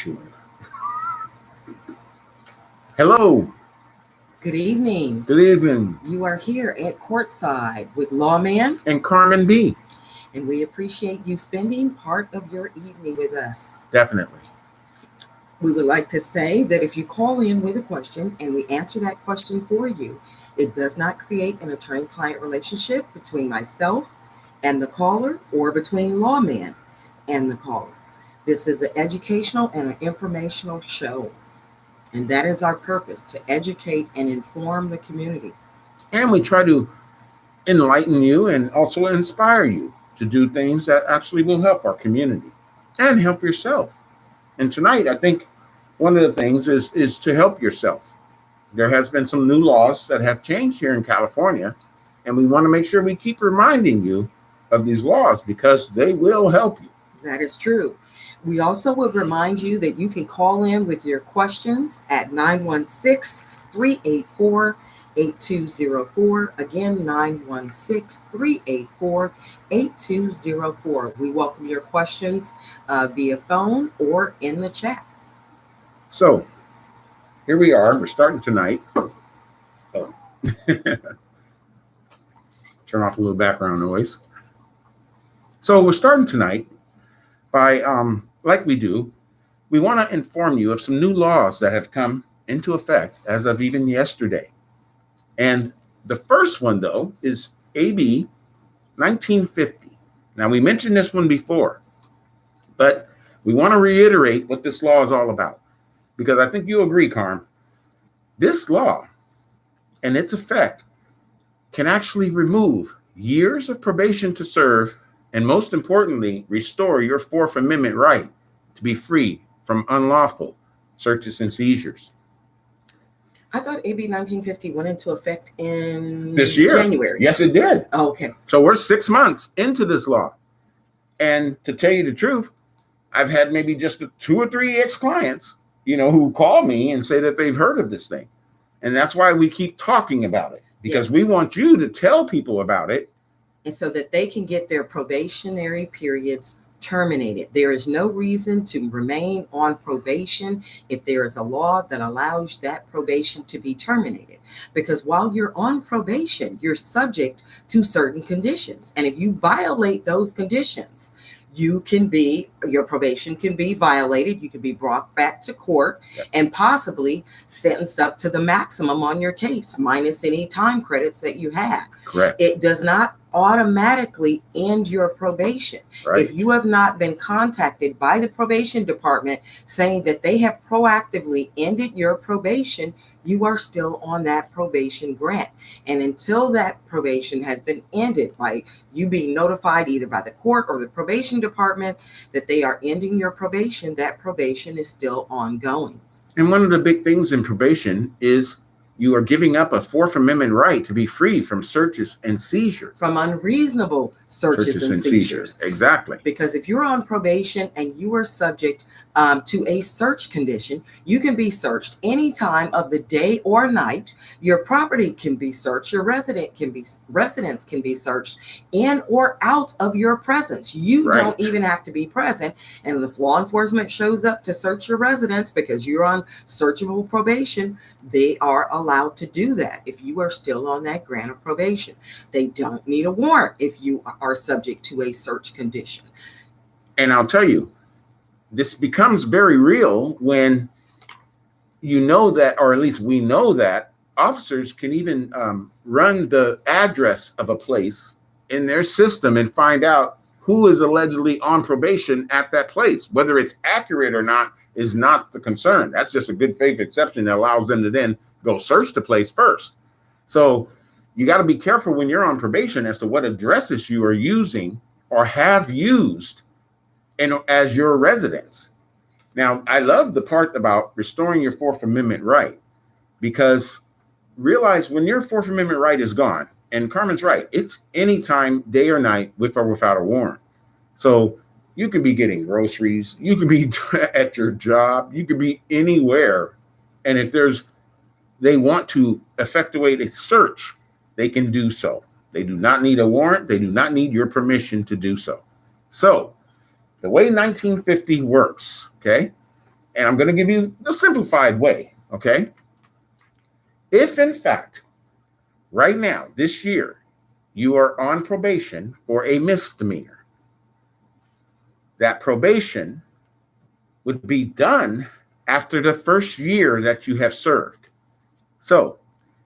chewing. Hello. Good evening. Good evening. You are here at Courtside with Lawman and Carmen B. And we appreciate you spending part of your evening with us. Definitely. We would like to say that if you call in with a question and we answer that question for you, it does not create an attorney-client relationship between myself and the caller or between Lawman and the caller. This is an educational and an informational show. And that is our purpose, to educate and inform the community. And we try to enlighten you and also inspire you to do things that actually will help our community and help yourself. And tonight, I think one of the things is to help yourself. There has been some new laws that have changed here in California, and we want to make sure we keep reminding you of these laws because they will help you. That is true. We also would remind you that you can call in with your questions at 916-384-8204. Again, 916-384-8204. We welcome your questions via phone or in the chat. So here we are. We're starting tonight. Oh. Turn off a little background noise. So we're starting tonight by, like we do, we want to inform you of some new laws that have come into effect as of even yesterday. And the first one, though, is AB 1950. Now, we mentioned this one before, but we want to reiterate what this law is all about, because I think you'll agree, Carm, this law and its effect can actually remove years of probation to serve and, most importantly, restore your Fourth Amendment right to be free from unlawful searches and seizures. I thought AB 1950 went into effect in this year. January. Yes, it did. Oh, okay. So we're 6 months into this law. And to tell you the truth, I've had maybe just 2 or 3 ex-clients, who call me and say that they've heard of this thing. And that's why we keep talking about it, because we want you to tell people about it. And so that they can get their probationary periods terminated. There is no reason to remain on probation if there is a law that allows that probation to be terminated. Because while you're on probation, you're subject to certain conditions. And if you violate those conditions, your probation can be violated. You can be brought back to court and possibly sentenced up to the maximum on your case, minus any time credits that you had. Correct. It does not automatically end your probation. Right. If you have not been contacted by the probation department saying that they have proactively ended your probation, you are still on that probation grant. And until that probation has been ended by you being notified either by the court or the probation department that they are ending your probation, that probation is still ongoing. And one of the big things in probation is you are giving up a Fourth Amendment right to be free from searches and seizures. From unreasonable searches and seizures. Exactly. Because if you're on probation and you are subject to a search condition, you can be searched any time of the day or night. Your property can be searched. Your residence can be searched in or out of your presence. You don't even have to be present. And if law enforcement shows up to search your residence because you're on searchable probation, they are allowed to do that if you are still on that grant of probation. They don't need a warrant if you are subject to a search condition. And I'll tell you, this becomes very real when you know that, or at least we know that, officers can even run the address of a place in their system and find out who is allegedly on probation at that place. Whether it's accurate or not is not the concern. That's just a good faith exception that allows them to then go search the place first. So you got to be careful when you're on probation as to what addresses you are using or have used as your residence. Now, I love the part about restoring your Fourth Amendment right, because realize when your Fourth Amendment right is gone, and Carmen's right, it's anytime, day or night, with or without a warrant. So you could be getting groceries, you could be at your job, you could be anywhere. And if they want to effectuate a search, they can do so. They do not need a warrant. They do not need your permission to do so. So the way 1950 works, okay, And I'm going to give you the simplified way, okay? If, in fact, right now, this year, you are on probation for a misdemeanor, that probation would be done after the first year that you have served. So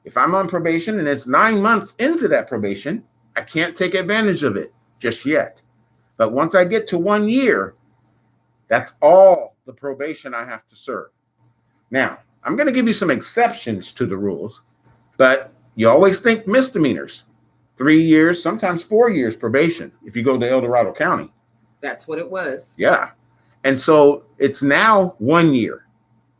if I'm on probation and it's 9 months into that probation, I can't take advantage of it just yet. But once I get to 1 year, that's all the probation I have to serve. Now, I'm going to give you some exceptions to the rules, but you always think misdemeanors, 3 years, sometimes 4 years probation if you go to El Dorado County. That's what it was. Yeah. And so it's now 1 year.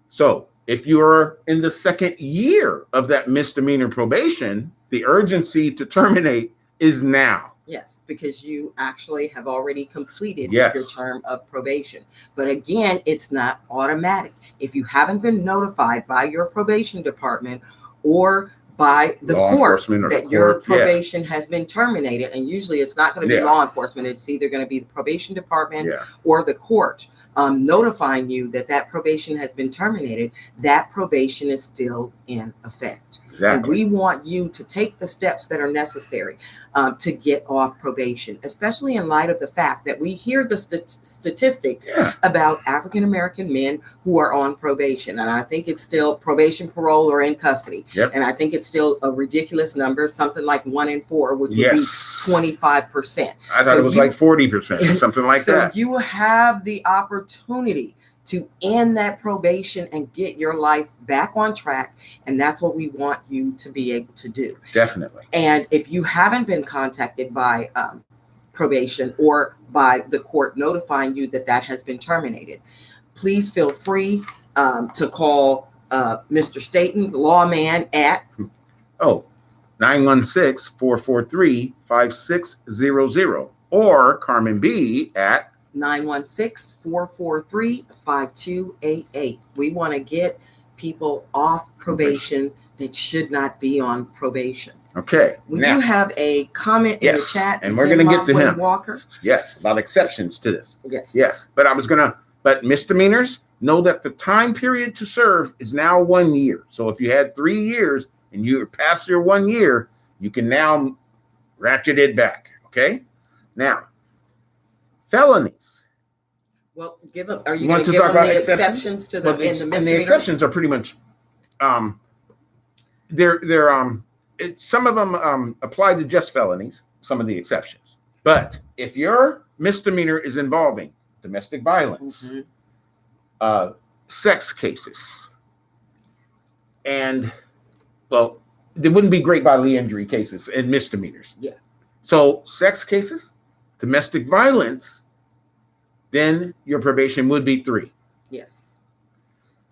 So if you're in the second year of that misdemeanor probation, the urgency to terminate is now. Yes, because you actually have already completed Yes. your term of probation. But again, it's not automatic. If you haven't been notified by your probation department or by the Law court enforcement or the that your court, yeah. probation has been terminated, and usually it's not going to be Yeah. law enforcement, it's either going to be the probation department Yeah. or the court notifying you that that probation has been terminated, that probation is still in effect. And Exactly. we want you to take the steps that are necessary to get off probation, especially in light of the fact that we hear the statistics Yeah. about African American men who are on probation. And I think it's still probation, parole, or in custody. Yep. And I think it's still a ridiculous number, something like 1 in 4, which would Yes. be 25%. I thought So it was you- like 40% or something like so that. you have the opportunity to end that probation and get your life back on track. And that's what we want you to be able to do. Definitely. And if you haven't been contacted by probation or by the court notifying you that that has been terminated, please feel free to call Mr. Staten, lawman, at Oh, 916-443-5600 or Carmen B at 916-443-5288. We want to get people off probation that should not be on probation. okay. We Now, do have a comment in the Yes, chat. and we're gonna get to Zimbabwe him. Walker. yes, about exceptions to this. Yes. Yes, but misdemeanors, know that the time period to serve is now 1 year. So if you had 3 years and you're past your 1 year, you can now ratchet it back. Okay. Now, felonies. Well, are you You going want to to give talk them about the exceptions? exceptions to the Well, in the and the misdemeanors? exceptions are pretty much, some of them apply to just felonies. Some of the exceptions, but if your misdemeanor is involving domestic violence, Mhm. Sex cases, and well, there wouldn't be great bodily injury cases and misdemeanors. Yeah. So sex cases, domestic violence, then your probation would be 3. Yes.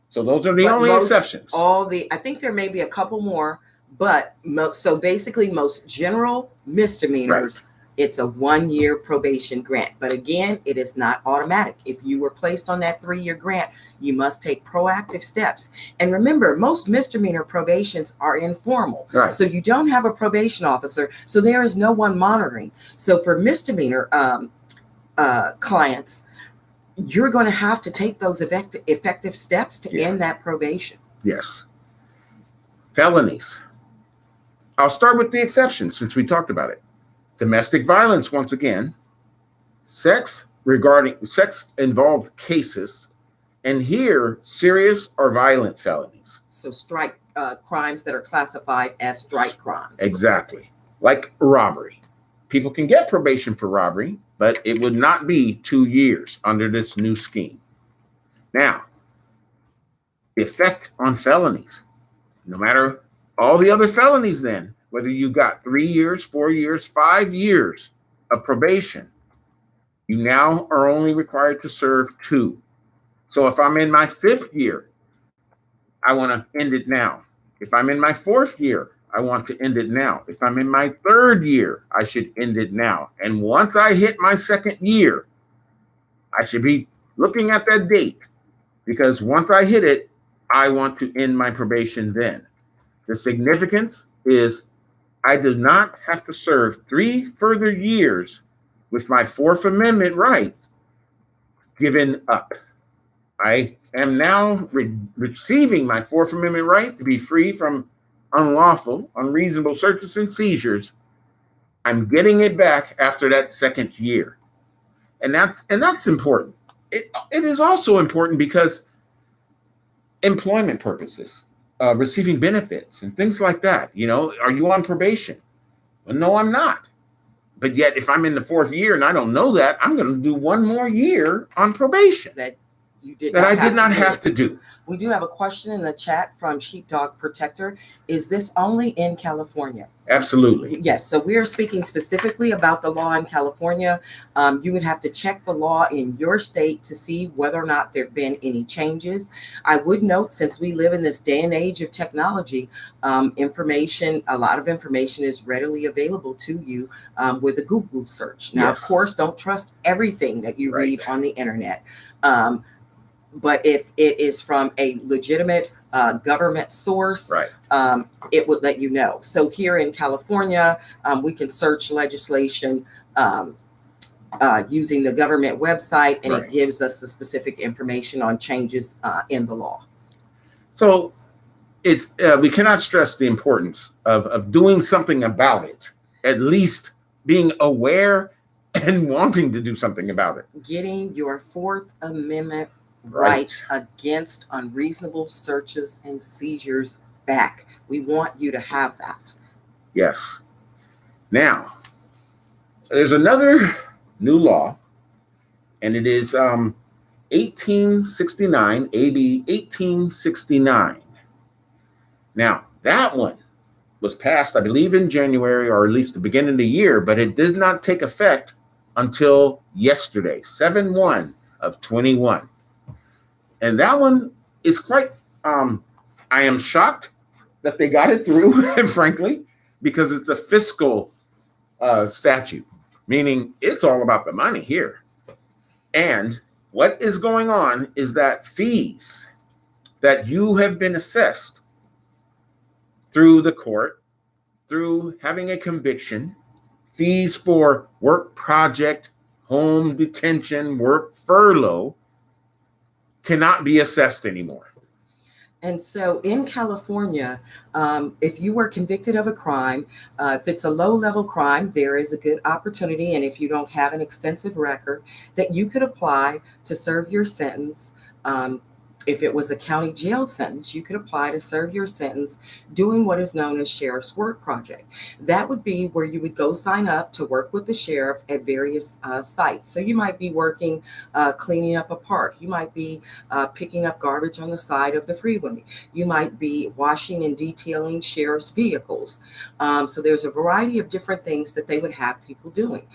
So those are the But only most- exceptions. I think there may be a couple more, but so basically most general misdemeanors, it's a 1-year probation grant. But again, it is not automatic. If you were placed on that 3-year grant, you must take proactive steps. And remember, most misdemeanor probations are informal. Right. So you don't have a probation officer. So there is no one monitoring. So for misdemeanor clients, you're going to have to take those effective steps to Yeah. end that probation. Yes. Felonies. I'll start with the exceptions since we talked about it. Domestic violence, once again, sex involved cases, and here, serious or violent felonies. So strike crimes that are classified as strike crimes. Exactly. Like robbery. People can get probation for robbery, but it would not be 2 years under this new scheme. Now, the effect on felonies, no matter all the other felonies, then, whether you got 3 years, 4 years, 5 years of probation, you now are only required to serve 2. So if I'm in my 5th year, I want to end it now. If I'm in my 4th year, I want to end it now. If I'm in my 3rd year, I should end it now. And once I hit my 2nd year, I should be looking at that date, because once I hit it, I want to end my probation then. The significance is I do not have to serve 3 further years with my 4th Amendment rights given up. I am now receiving my Fourth Amendment right to be free from unlawful, unreasonable searches and seizures. I'm getting it back after that second year. And that's important. It is also important because employment purposes, receiving benefits and things like that. Are you on probation? Well, no, I'm not. But yet, if I'm in the fourth year and I don't know that, I'm going to do one more year on probation that I did not have to do. We do have a question in the chat from Sheepdog Protector. Is this only in California? Absolutely. Yes. So we are speaking specifically about the law in California. You would have to check the law in your state to see whether or not there have been any changes. I would note, since we live in this day and age of technology, a lot of information is readily available to you with a Google search. Now, Yes. Of course, don't trust everything that you read on the internet. But if it is from a legitimate government source, it would let you know. So here in California, we can search legislation using the government website, and it gives us the specific information on changes in the law. So it's we cannot stress the importance of doing something about it, at least being aware and wanting to do something about it. Getting your Fourth Amendment rights against unreasonable searches and seizures back. We want you to have that. Yes. Now, there's another new law, and it is 1869, AB 1869. Now, that one was passed, I believe, in January, or at least the beginning of the year, but it did not take effect until yesterday, 7/1 of 21. And that one is quite, I am shocked that they got it through, frankly, because it's a fiscal statute, meaning it's all about the money here. And what is going on is that fees that you have been assessed through the court, through having a conviction, fees for work project, home detention, work furlough, cannot be assessed anymore. And so in California, if you were convicted of a crime, if it's a low-level crime, there is a good opportunity, and if you don't have an extensive record, that you could apply to serve your sentence. If it was a county jail sentence, you could apply to serve your sentence doing what is known as Sheriff's Work Project. That would be where you would go sign up to work with the sheriff at various sites. So you might be working cleaning up a park. You might be picking up garbage on the side of the freeway. You might be washing and detailing sheriff's vehicles. So there's a variety of different things that they would have people doing.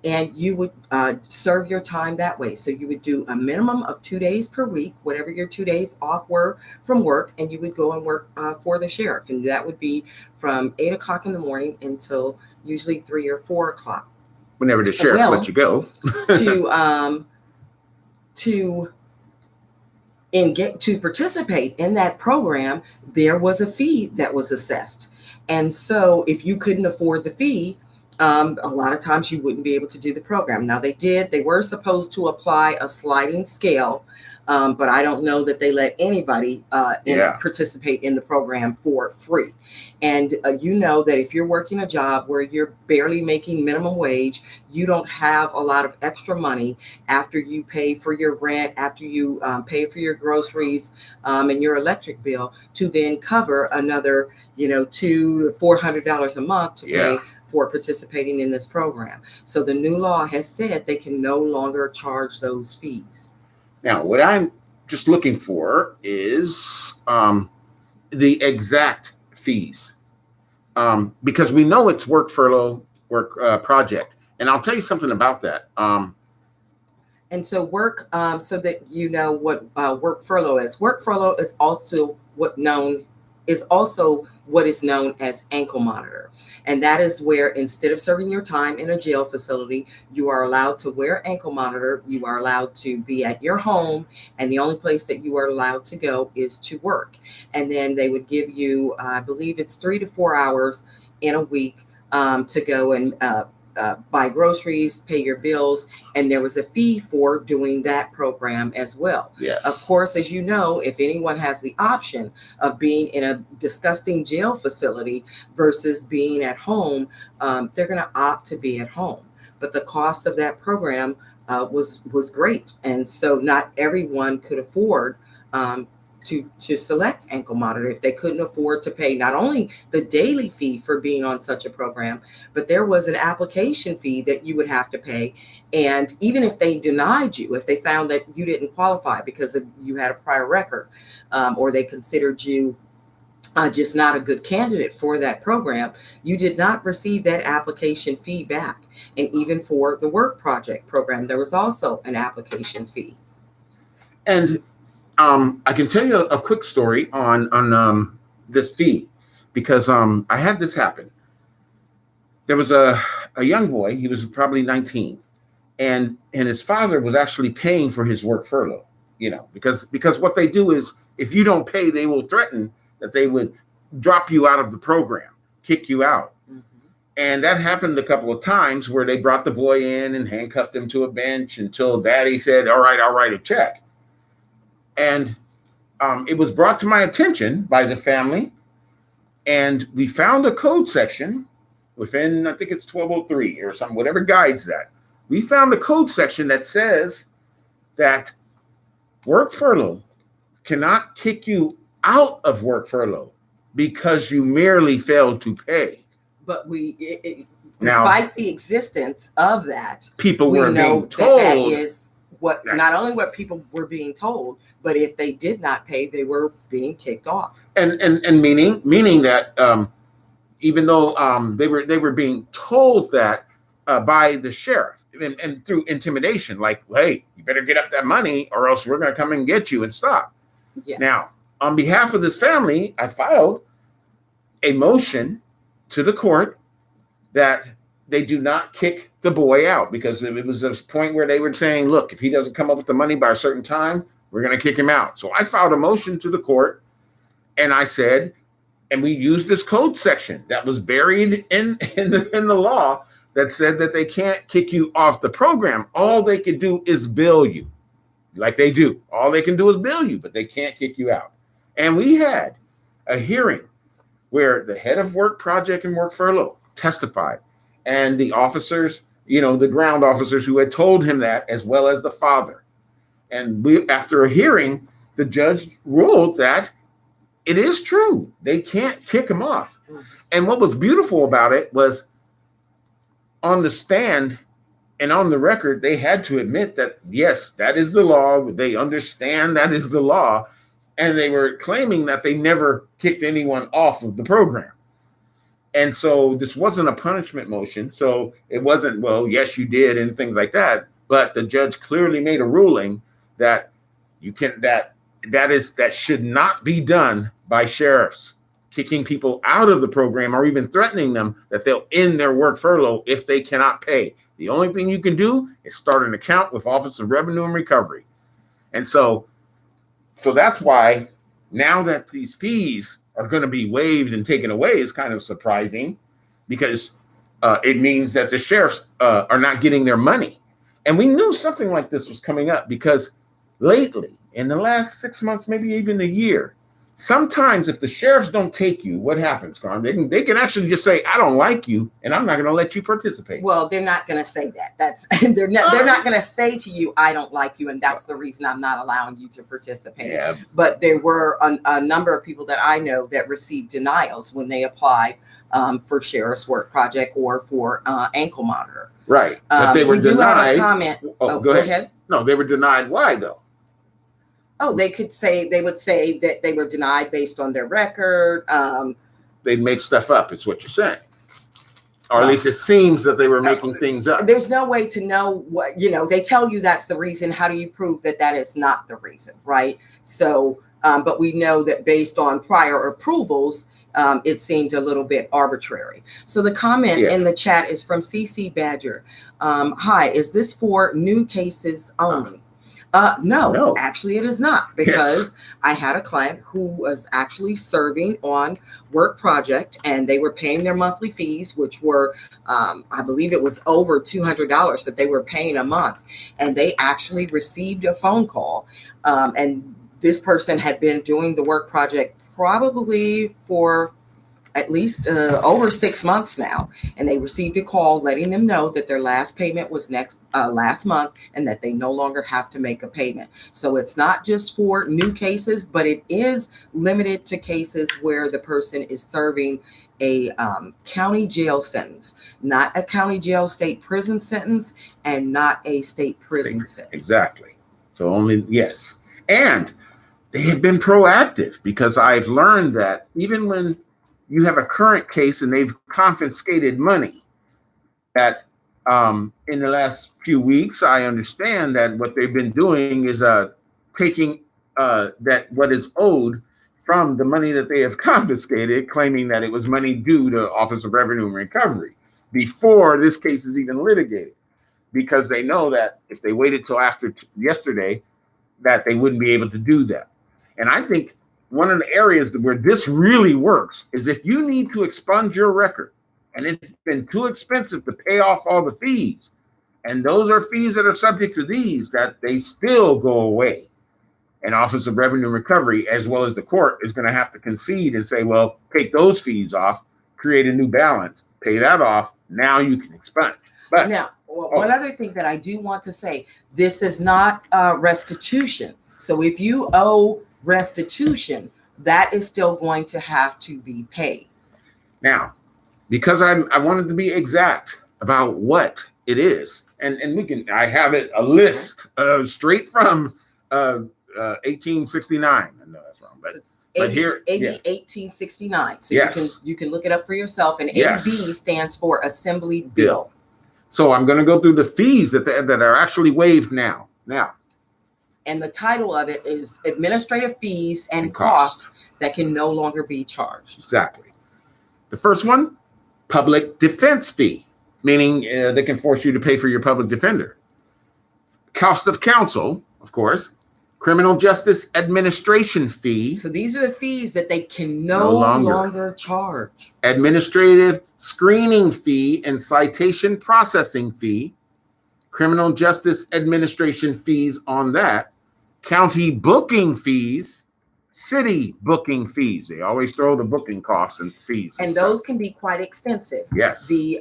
And you would serve your time that way. So you would do a minimum of 2 days per week, whatever your 2 days off were from work, and you would go and work for the sheriff. And that would be from 8 o'clock in the morning until usually 3 or 4 o'clock. Whenever the sheriff lets you go. to participate in that program, there was a fee that was assessed. And so if you couldn't afford the fee, a lot of times you wouldn't be able to do the program. Now they were supposed to apply a sliding scale, but I don't know that they let anybody participate in the program for free. And you know that if you're working a job where you're barely making minimum wage, you don't have a lot of extra money after you pay for your rent, after you pay for your groceries and your electric bill, to then cover another, $200 to $400 a month to pay for participating in this program. So the new law has said they can no longer charge those fees. Now, what I'm just looking for is the exact fees, because we know it's work furlough, work project. And I'll tell you something about that. And so so that you know what work furlough is. Work furlough is also what is known as ankle monitor. And that is where, instead of serving your time in a jail facility, you are allowed to wear ankle monitor. You are allowed to be at your home, and the only place that you are allowed to go is to work. And then they would give you, I believe it's 3 to 4 hours in a week to go and buy groceries, pay your bills, and there was a fee for doing that program as well. Yes. Of course, as you know, if anyone has the option of being in a disgusting jail facility versus being at home, they're going to opt to be at home. But the cost of that program was great, and so not everyone could afford to select ankle monitor if they couldn't afford to pay not only the daily fee for being on such a program, but there was an application fee that you would have to pay. And even if they denied you, if they found that you didn't qualify because you had a prior record, or they considered you just not a good candidate for that program, you did not receive that application fee back. And even for the work project program, there was also an application fee. And I can tell you a quick story on this fee, because I had this happen. There was a young boy, he was probably 19, and his father was actually paying for his work furlough, because what they do is, if you don't pay, they will threaten that they would drop you out of the program, kick you out. Mm-hmm. And that happened a couple of times where they brought the boy in and handcuffed him to a bench until daddy said, all right, I'll write a check. And it was brought to my attention by the family, and we found a code section within, I think it's 1203 or something, whatever guides that. We found a code section that says that work furlough cannot kick you out of work furlough because you merely failed to pay. But despite the existence of that, people were being told that is not only what people were being told, but if they did not pay, they were being kicked off. And meaning that even though they were being told that by the sheriff and through intimidation, like, hey, you better get up that money or else we're going to come and get you and stop. Yes. Now, on behalf of this family, I filed a motion to the court that they do not kick the boy out, because it was a point where they were saying, look, if he doesn't come up with the money by a certain time, we're going to kick him out. So I filed a motion to the court, and I said, and we used this code section that was buried in the law that said that they can't kick you off the program. All they could do is bill you, like they do. All they can do is bill you, but they can't kick you out. And we had a hearing where the head of work project and work furlough testified, and the officers, the ground officers who had told him that, as well as the father. And after a hearing, the judge ruled that it is true. They can't kick him off. Mm-hmm. And what was beautiful about it was, on the stand and on the record, they had to admit that, yes, that is the law. They understand that is the law. And they were claiming that they never kicked anyone off of the program. And so this wasn't a punishment motion. So it wasn't, well, yes, you did, and things like that. But the judge clearly made a ruling that that should not be done by sheriffs, kicking people out of the program or even threatening them that they'll end their work furlough if they cannot pay. The only thing you can do is start an account with Office of Revenue and Recovery. And so that's why now that these fees are going to be waived and taken away is kind of surprising, because it means that the sheriffs are not getting their money. And we knew something like this was coming up, because lately, in the last 6 months, maybe even a year, sometimes if the sheriffs don't take you, what happens, Carmen? They can actually just say, I don't like you, and I'm not going to let you participate. Well, they're not going to say that. They're not going to say to you, I don't like you, and that's the reason I'm not allowing you to participate. Yeah. But there were a number of people that I know that received denials when they applied for Sheriff's Work Project or for Ankle Monitor. Right. But they were we denied. do have a comment. Go ahead. No, they were denied. Why, though? Oh, they would say that they were denied based on their record. They'd make stuff up, is what you're saying. Or at least it seems that they were making things up. There's no way to know what, they tell you that's the reason. How do you prove that is not the reason, right? So, but we know that based on prior approvals, it seemed a little bit arbitrary. So the comment in the chat is from CC Badger. Hi, is this for new cases only? No, No. actually it is not, because I had a client who was actually serving on work project, and they were paying their monthly fees, which were, I believe it was over $200 that they were paying a month. And they actually received a phone call. And this person had been doing the work project probably for at least over 6 months now, and they received a call letting them know that their last payment was last month, and that they no longer have to make a payment. So it's not just for new cases, but it is limited to cases where the person is serving a county jail sentence, not a county jail state prison sentence, and not a state prison sentence. Exactly. So only, yes. And they have been proactive, because I've learned that even when you have a current case and they've confiscated money, that in the last few weeks, I understand that what they've been doing is taking that what is owed from the money that they have confiscated, claiming that it was money due to Office of Revenue and Recovery before this case is even litigated, because they know that if they waited till after yesterday, that they wouldn't be able to do that. And I think one of the areas where this really works is if you need to expunge your record and it's been too expensive to pay off all the fees, and those are fees that are subject to these, that they still go away. And Office of Revenue and Recovery, as well as the court, is going to have to concede and say, well, take those fees off, create a new balance, pay that off. Now you can expunge. But now, one other thing that I do want to say, this is not restitution. So if you owe restitution, that is still going to have to be paid. Now, because I wanted to be exact about what it is, and I have it a list straight from 1869. I know that's wrong, but here, AB 1869. So yes, you can look it up for yourself. And yes, AB stands for Assembly Bill. So I'm going to go through the fees that are actually waived now. And the title of it is Administrative Fees and Costs that can no longer be charged. Exactly. The first one, public defense fee, meaning they can force you to pay for your public defender. Cost of counsel, of course. Criminal justice administration fee. So these are the fees that they can no longer charge. Administrative screening fee and citation processing fee. Criminal justice administration fees on that. County booking fees. City booking fees. They always throw the booking costs and fees. And those can be quite extensive. Yes. The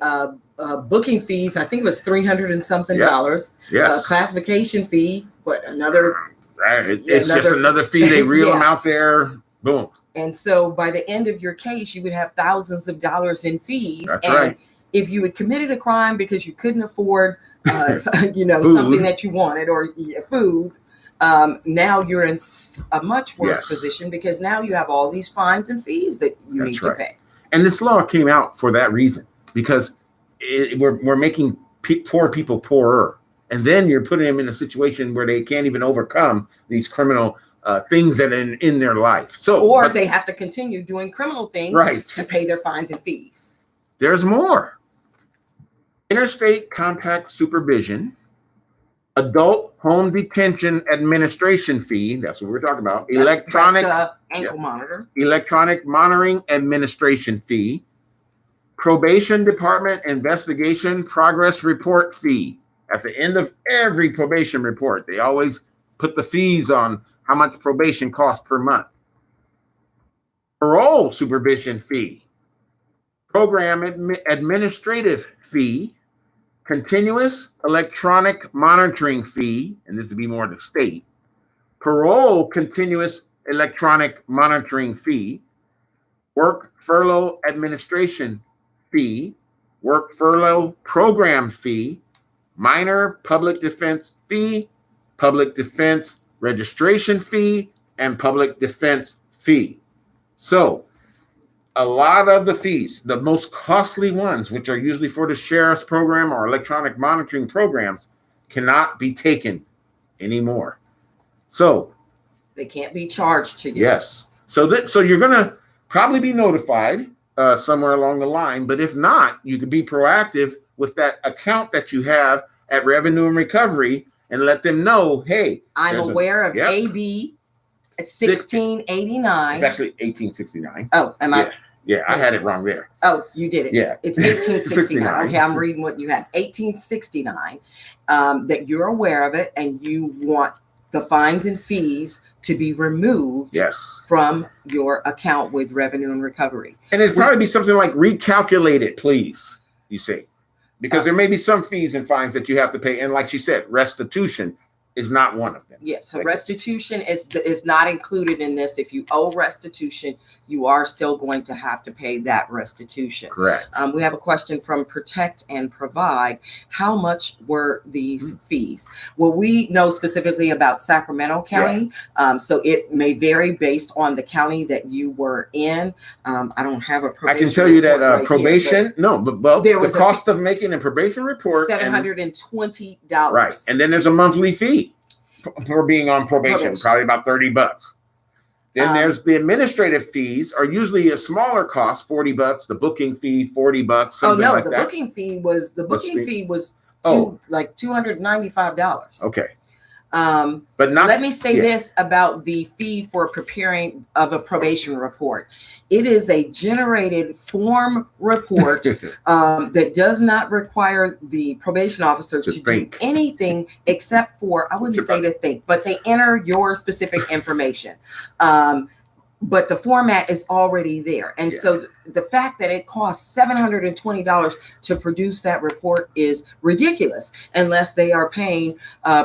booking fees, I think it was $300 and something. Yes. Classification fee, but another. Right. It's just another fee. They reel them out there. Boom. And so by the end of your case, you would have thousands of dollars in fees. That's and right. If you had committed a crime because you couldn't afford, something that you wanted, or food, now you're in a much worse position, because now you have all these fines and fees that you need to pay. And this law came out for that reason, because we're making poor people poorer. And then you're putting them in a situation where they can't even overcome these criminal things that are in their life. But they have to continue doing criminal things to pay their fines and fees. There's more. Interstate compact supervision, adult home detention administration fee. That's what we're talking about. Electronic ankle monitor. Electronic monitoring administration fee. Probation department investigation progress report fee. At the end of every probation report, they always put the fees on how much probation costs per month. Parole supervision fee. Program administrative fee. Continuous electronic monitoring fee, and this would be more the state. Parole continuous electronic monitoring fee. Work furlough administration fee. Work furlough program fee. Minor public defense fee, public defense registration fee, and public defense fee. So a lot of the fees, the most costly ones, which are usually for the sheriff's program or electronic monitoring programs, cannot be taken anymore. So they can't be charged to you. Yes. So you're going to probably be notified somewhere along the line, but if not, you could be proactive with that account that you have at Revenue and Recovery and let them know, hey, I'm aware of yep. AB 1689. It's actually 1869. Oh, am I? Yeah, I had it wrong there. Oh, you did it. Yeah. It's 1869. Okay, I'm reading what you have. 1869, that you're aware of it and you want the fines and fees to be removed from your account with Revenue and Recovery. And it'd probably be something like recalculate it, please, you say. Because there may be some fees and fines that you have to pay. And like she said, restitution is not one of them. Yeah, so restitution is not included in this. If you owe restitution, you are still going to have to pay that restitution. Correct. We have a question from Protect and Provide. How much were these fees? Well, we know specifically about Sacramento County, so it may vary based on the county that you were in. I don't have a probation. I can tell you that right probation, here, but there was the cost of making a probation report, $720. Right, and then there's a monthly fee for being on probation, probably about $30. Then there's the administrative fees are usually a smaller cost, $40. The booking fee, $40. Oh no, the booking fee was like $295. Okay. But not. Let me say this about the fee for preparing of a probation report. It is a generated form report that does not require the probation officer to do anything except for, I wouldn't say to think, but they enter your specific information. But the format is already there. And so the fact that it costs $720 to produce that report is ridiculous, unless they are paying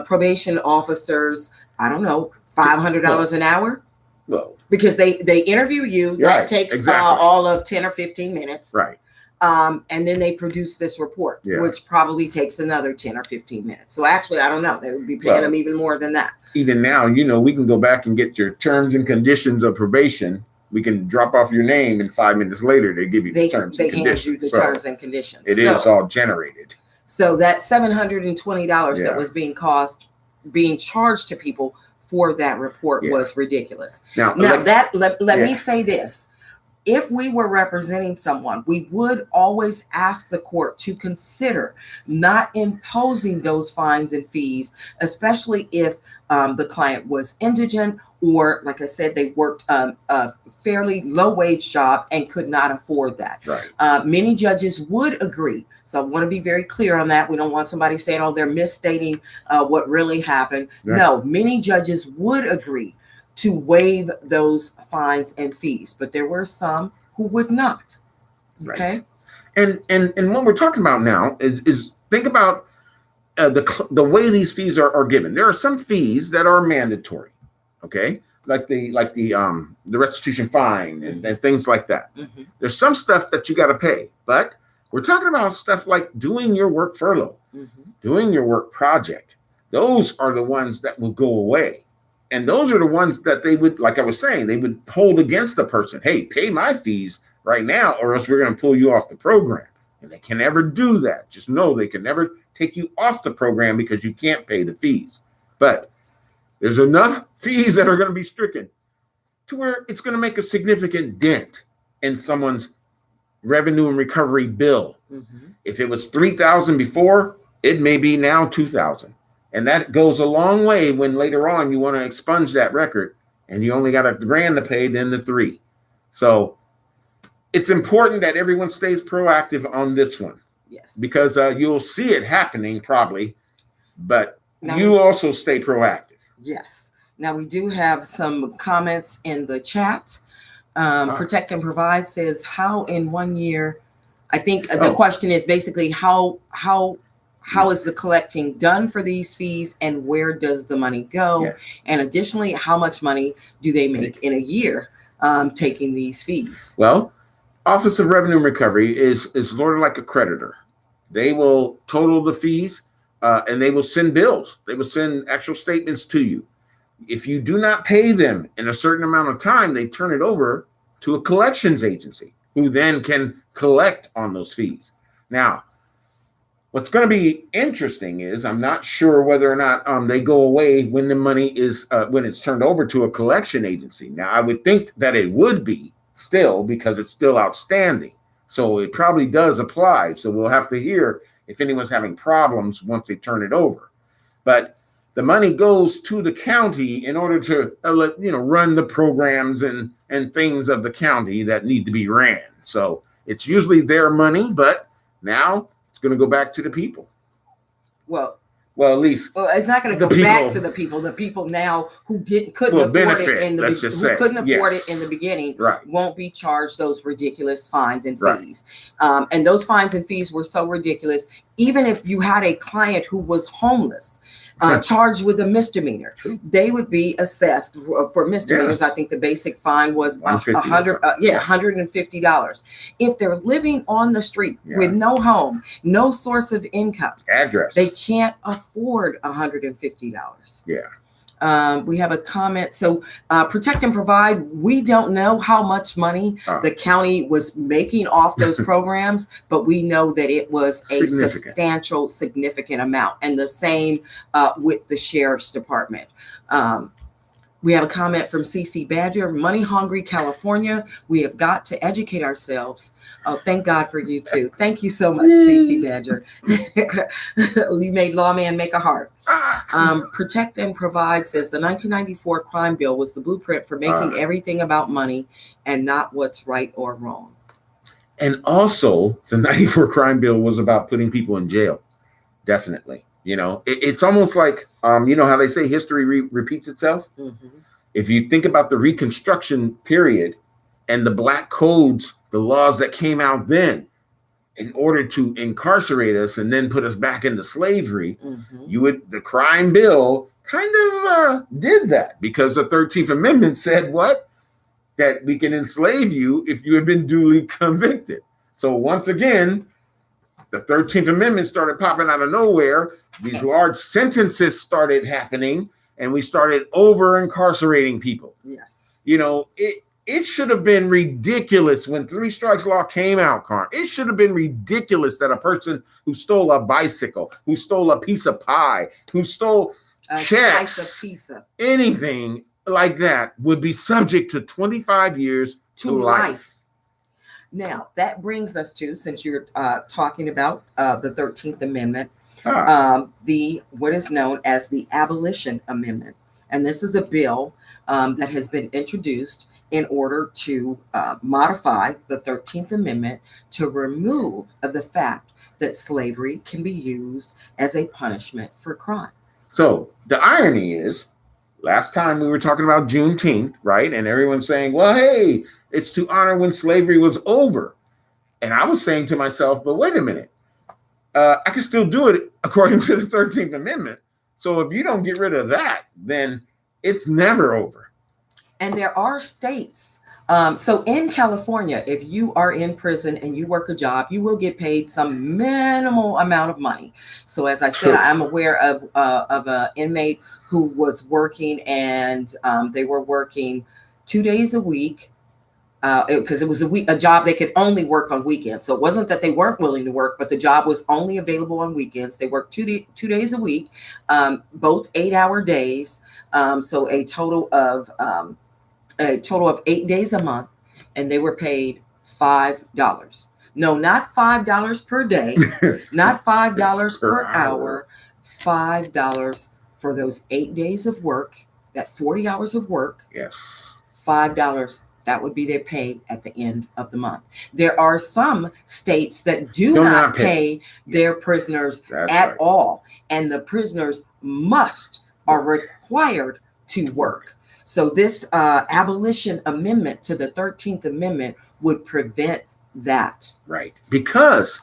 probation officers, I don't know, $500 an hour. Well, because they interview you. That takes all of 10 or 15 minutes. Right. And then they produce this report, which probably takes another 10 or 15 minutes. So actually, I don't know. They would be paying them even more than that. Even now, we can go back and get your terms and conditions of probation. We can drop off your name, and 5 minutes later, they give you the terms and conditions. They hand you the terms and conditions. It is all generated. So that $720 that was being charged to people for that report was ridiculous. Now let me say this. If we were representing someone, we would always ask the court to consider not imposing those fines and fees, especially if the client was indigent or, like I said, they worked a fairly low wage job and could not afford that. Right. Many judges would agree. So I want to be very clear on that. We don't want somebody saying, oh, they're misstating what really happened. Right. No, many judges would agree to waive those fines and fees, but there were some who would not. Okay. Right. And what we're talking about now is think about the way these fees are given. There are some fees that are mandatory. Okay. Like the restitution fine and things like that. Mm-hmm. There's some stuff that you got to pay, but we're talking about stuff like doing your work furlough, doing your work project. Those are the ones that will go away. And those are the ones that they would, like I was saying, they would hold against the person. Hey, pay my fees right now, or else we're going to pull you off the program. And they can never do that. Just know they can never take you off the program because you can't pay the fees. But there's enough fees that are going to be stricken to where it's going to make a significant dent in someone's revenue and recovery bill. Mm-hmm. If it was $3,000 before, it may be now $2,000. And that goes a long way when later on you want to expunge that record and you only got $1,000 to pay, then the $3,000. So it's important that everyone stays proactive on this one. Yes. Because you'll see it happening probably, but you also stay proactive. Yes. Now we do have some comments in the chat. Protect and Provide says, how in 1 year, I think the question is basically how is the collecting done for these fees and where does the money go? Yeah. And additionally, how much money do they make in a year taking these fees? Well, Office of Revenue and Recovery is sort of like a creditor. They will total the fees and they will send bills. They will send actual statements to you. If you do not pay them in a certain amount of time, they turn it over to a collections agency who then can collect on those fees. Now, what's going to be interesting is I'm not sure whether or not they go away when the money is when it's turned over to a collection agency. Now, I would think that it would be still because it's still outstanding. So it probably does apply. So we'll have to hear if anyone's having problems once they turn it over. But the money goes to the county in order to run the programs and things of the county that need to be ran. So it's usually their money, but now it's going to go back to the people. Well, at least it's not going to go back to the people. The people now who couldn't afford it in the beginning won't be charged those ridiculous fines and fees. And those fines and fees were so ridiculous. Even if you had a client who was homeless, charged with a misdemeanor, they would be assessed for misdemeanors. I think the basic fine was $150. If they're living on the street with no home, no source of income, address, they can't afford $150. We have a comment. So protect and provide. We don't know how much money the county was making off those programs, but we know that it was a substantial, significant amount. And the same with the sheriff's department. We have a comment from CC Badger, money hungry California. We have got to educate ourselves. Oh, thank God for you too. Thank you so much, CC Badger. You made lawman make a heart. Protect and Provide says the 1994 crime bill was the blueprint for making everything about money and not what's right or wrong. And also the 94 crime bill was about putting people in jail. Definitely. It's almost like, how they say history repeats itself. Mm-hmm. If you think about the Reconstruction period and the black codes, the laws that came out then in order to incarcerate us and then put us back into slavery, the crime bill kind of did that, because the 13th Amendment said what? That we can enslave you if you have been duly convicted. So once again, the 13th Amendment started popping out of nowhere. These large sentences started happening, and we started over incarcerating people. Yes. It should have been ridiculous when 3 Strikes Law came out, Carm. It should have been ridiculous that a person who stole a bicycle, who stole a piece of pie, who stole checks, anything like that would be subject to 25 years to life. Now, that brings us to, since you're talking about the 13th Amendment, what is known as the Abolition Amendment. And this is a bill that has been introduced in order to modify the 13th Amendment to remove the fact that slavery can be used as a punishment for crime. So the irony is, last time we were talking about Juneteenth, right? And everyone's saying, well, hey, it's to honor when slavery was over. And I was saying to myself, but wait a minute. I can still do it according to the 13th Amendment. So if you don't get rid of that, then it's never over. And there are states. So in California, if you are in prison and you work a job, you will get paid some minimal amount of money. So as I said, I'm aware of an inmate who was working, and they were working 2 days a week because it was a job they could only work on weekends. So it wasn't that they weren't willing to work, but the job was only available on weekends. They worked 2 days a week, both 8-hour days. So a total of 8 days a month, and they were paid $5. No, not $5 per day, not $5 per hour, $5 for those 8 days of work, that 40 hours of work. Yes. $5, that would be their pay at the end of the month. There are some states that do not pay their prisoners at all, and the prisoners are required to work. So this Abolition Amendment to the 13th Amendment would prevent that. Right. Because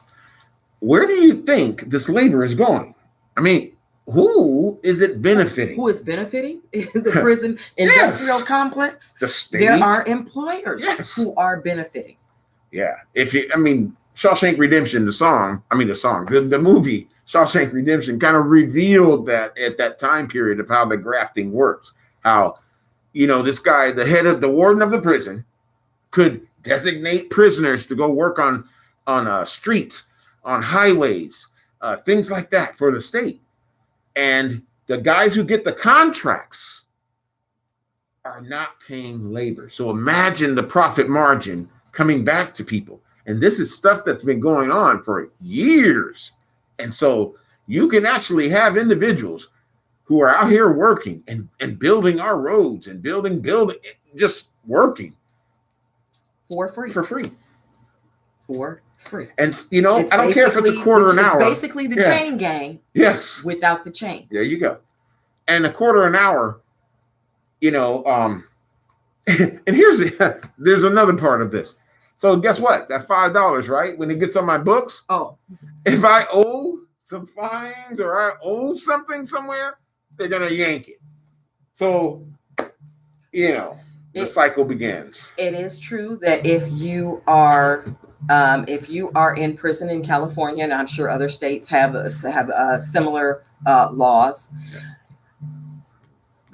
where do you think this labor is going? I mean, who is it benefiting? Who is benefiting? The prison industrial complex? The state? There are employers who are benefiting. Yeah. Shawshank Redemption, the movie Shawshank Redemption kind of revealed that at that time period of how the grafting works. How this guy, the warden of the prison, could designate prisoners to go work on streets, on highways, things like that for the state. And the guys who get the contracts are not paying labor. So imagine the profit margin coming back to people. And this is stuff that's been going on for years. And so you can actually have individuals who are out here working and building our roads and building, just working for free. For free. For free. And, you know, I don't care if it's a quarter an hour. It's basically the chain gang. Yes. Without the chains. There you go. And a quarter an hour, you know, and there's another part of this. So guess what? That $5, right? When it gets on my books, if I owe some fines or I owe something somewhere, they're going to yank it. So, you know, the cycle begins. It is true that if you are in prison in California, and I'm sure other states have similar laws,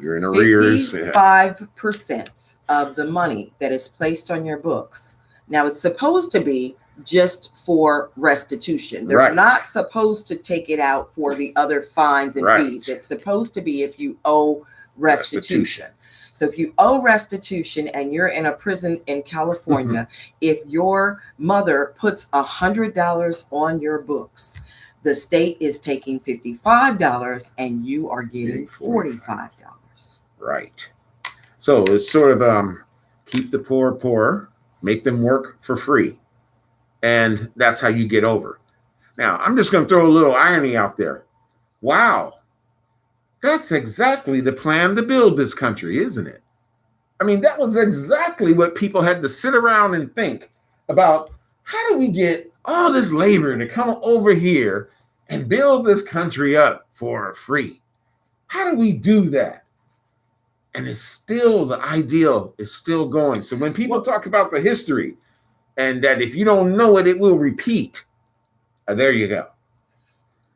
you're in arrears. 55% of the money that is placed on your books. Now, it's supposed to be just for restitution. They're not supposed to take it out for the other fines and fees. It's supposed to be if you owe restitution. So if you owe restitution and you're in a prison in California, if your mother puts $100 on your books, the state is taking $55 and you are getting $45. Right. So it's sort of keep the poor poor, make them work for free. And that's how you get over. Now, I'm just going to throw a little irony out there. Wow. That's exactly the plan to build this country, isn't it? I mean, that was exactly what people had to sit around and think about. How do we get all this labor to come over here and build this country up for free? How do we do that? And it's still, the ideal is still going. So when people talk about the history and that if you don't know it, it will repeat, there you go.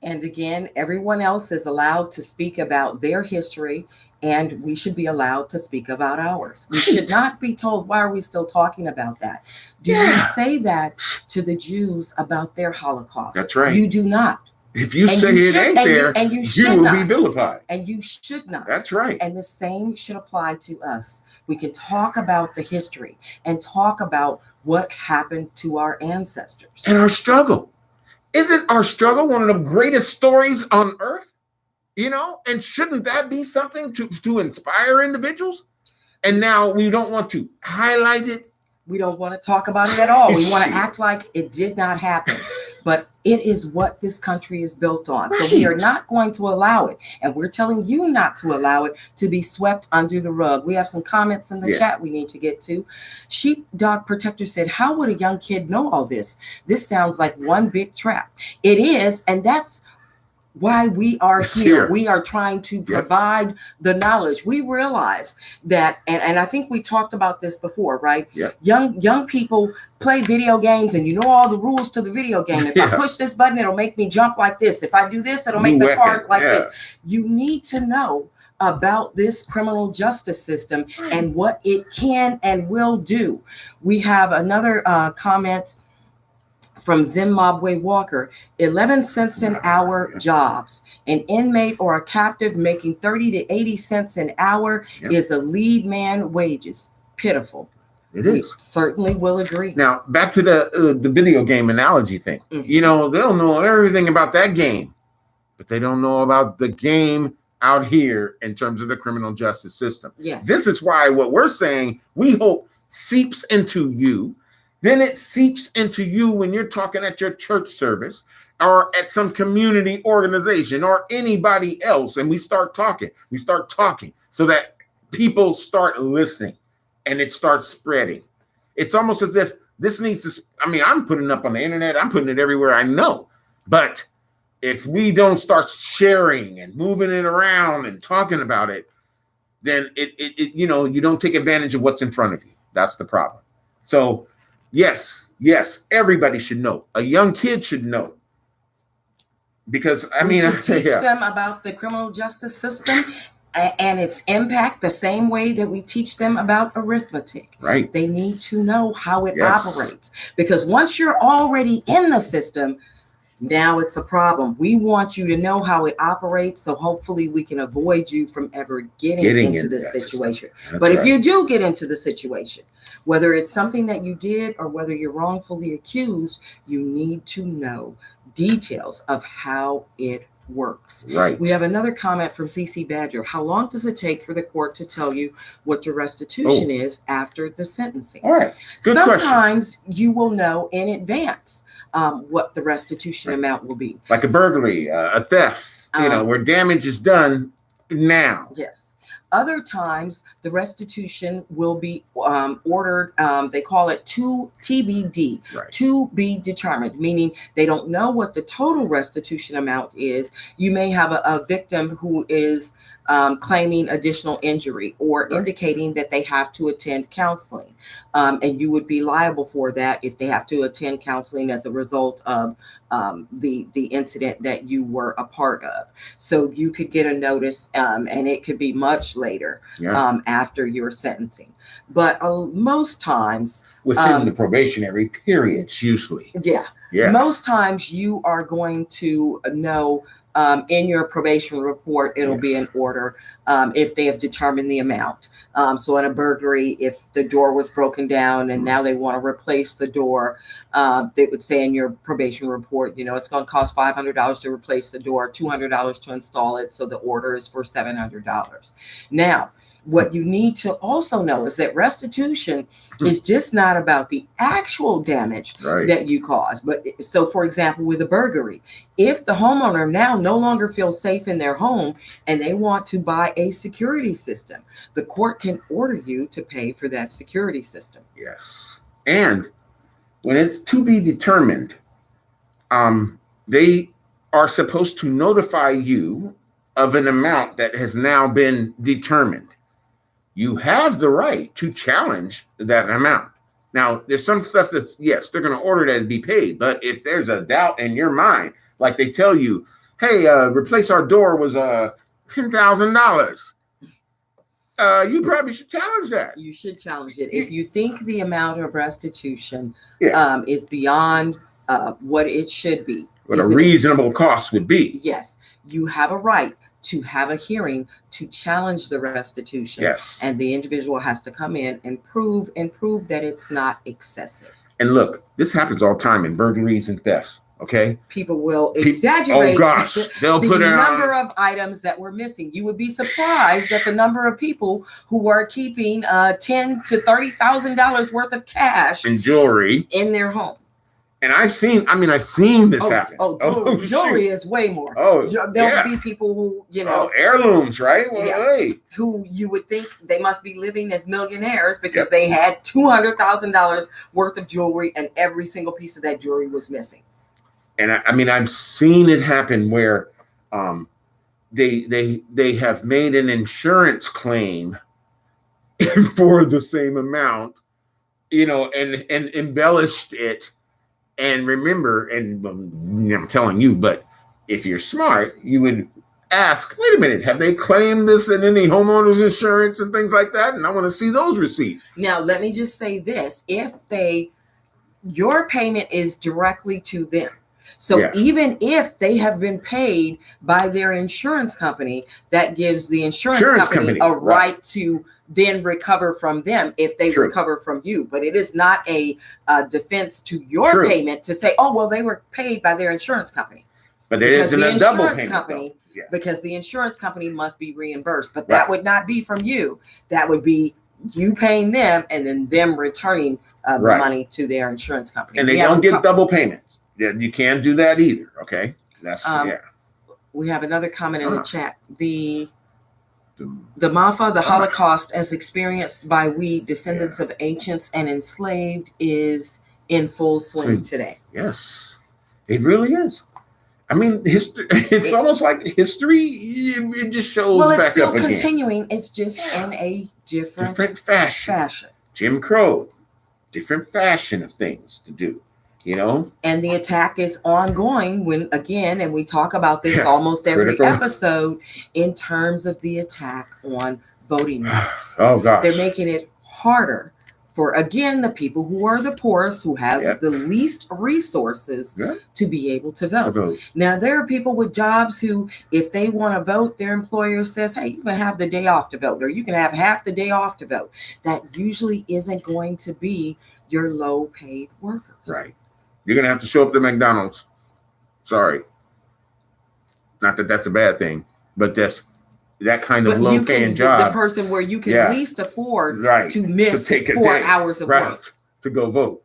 And again, everyone else is allowed to speak about their history, and we should be allowed to speak about ours. We should not be told, why are we still talking about that? Do you say that to the Jews about their Holocaust? That's right. You do not. If you say it ain't there, you will be vilified. And you should not. That's right. And the same should apply to us. We can talk about the history and talk about what happened to our ancestors. And our struggle. Isn't our struggle one of the greatest stories on earth? You know, and shouldn't that be something to inspire individuals? And now we don't want to highlight it. We don't want to talk about it at all. We want to act like it did not happen. But it is what this country is built on. So we are not going to allow it. And we're telling you not to allow it to be swept under the rug. We have some comments in the chat we need to get to. Sheepdog Protector said, how would a young kid know all this? This sounds like one big trap. It is. And that's why we are here. We are trying to provide the knowledge. We realize that, and I think we talked about this before, right? Young people play video games and you know all the rules to the video game. If I push this button, it'll make me jump like this. If I do this, it'll make the card like this. You need to know about this criminal justice system and what it can and will do. We have another comment from Zimbabwe Walker. 11 cents an hour jobs. An inmate or a captive making 30 to 80 cents an hour is a lead man wages. Pitiful. It is. We certainly will agree. Now, back to the video game analogy thing. You know, they'll know everything about that game, but they don't know about the game out here in terms of the criminal justice system. This is why what we're saying, we hope seeps into you. Then it seeps into you when you're talking at your church service or at some community organization or anybody else. And we start talking so that people start listening and it starts spreading. It's almost as if this needs to, I mean, I'm putting it up on the internet. I'm putting it everywhere I know. But if we don't start sharing and moving it around and talking about it, then it you know, you don't take advantage of what's in front of you. That's the problem. So, yes, everybody should know. A young kid should know. Because, I mean, we should teach them about the criminal justice system and its impact the same way that we teach them about arithmetic. Right. They need to know how it operates. Because once you're already in the system, now it's a problem. We want you to know how it operates, so hopefully we can avoid you from ever getting into this situation. But if you do get into the situation, whether it's something that you did or whether you're wrongfully accused, you need to know details of how it works. Right. We have another comment from CC Badger. How long does it take for the court to tell you what your restitution is after the sentencing? All right. Good Sometimes you will know in advance what the restitution amount will be. Like a burglary, a theft, where damage is done now. Yes. Other times, the restitution will be ordered, they call it to TBD, Right. to be determined, meaning they don't know what the total restitution amount is. You may have a victim who is claiming additional injury or Right. indicating that they have to attend counseling. And you would be liable for that if they have to attend counseling as a result of the incident that you were a part of. So you could get a notice, and it could be much later after your sentencing. But most times, within the probationary periods, usually. Yeah. Most times you are going to know in your probation report, it'll be an order if they have determined the amount. So in a burglary, if the door was broken down and now they want to replace the door, they would say in your probation report, it's going to cost $500 to replace the door, $200 to install it. So the order is for $700. Now, what you need to also know is that restitution is just not about the actual damage that you caused. But so, for example, with a burglary, if the homeowner now no longer feels safe in their home and they want to buy a security system, the court can order you to pay for that security system. Yes. And when it's to be determined, they are supposed to notify you of an amount that has now been determined. You have the right to challenge that amount. Now, there's some stuff that's, yes, they're going to order that to be paid. But if there's a doubt in your mind, like they tell you, hey, replace our door was $10,000. You probably should challenge that. You should challenge it. If you think the amount of restitution is beyond what it should be. What a reasonable cost would be. Yes. You have a right to have a hearing to challenge the restitution. Yes. And the individual has to come in and prove that it's not excessive. And look, this happens all the time in burglaries and thefts. Okay. People will exaggerate they'll the put number of items that were missing. You would be surprised at the number of people who are keeping $10,000 to $30,000 worth of cash and jewelry in their home. And I've seen this happen. Jewelry is way more. There'll be people who, heirlooms, right? Well, hey. Who you would think they must be living as millionaires because they had $200,000 worth of jewelry and every single piece of that jewelry was missing. And I've seen it happen where they have made an insurance claim for the same amount, and embellished it. And remember, and I'm telling you, but if you're smart, you would ask, wait a minute, have they claimed this in any homeowner's insurance and things like that? And I want to see those receipts. Now, let me just say this. Your payment is directly to them. So even if they have been paid by their insurance company, that gives the insurance company a right to then recover from them if they recover from you. But it is not a defense to your payment to say, oh, well, they were paid by their insurance company. But it isn't a double payment. Because the insurance company must be reimbursed. But that would not be from you. That would be you paying them and then them returning the money to their insurance company. And they don't get double payments. You can't do that either. Okay. That's We have another comment in the chat. The MAFA, the Holocaust, as experienced by we descendants of ancients and enslaved, is in full swing today. Yes, it really is. I mean, history. It's almost like history. It just shows. Well, it's back still up again. continuing. It's just in a different fashion. Jim Crow, different fashion of things to do. And the attack is ongoing and we talk about this almost every episode in terms of the attack on voting rights. Oh, gosh. They're making it harder for, again, the people who are the poorest, who have the least resources to be able to vote. Now, there are people with jobs who, if they want to vote, their employer says, hey, you can have the day off to vote, or you can have half the day off to vote. That usually isn't going to be your low-paid workers. Right. You're going to have to show up to McDonald's. Sorry. Not that that's a bad thing, but that's that kind of But low you paying can job. the person where you can Yeah. least afford Right. to miss take a 4 day, hours of right, work. to go vote.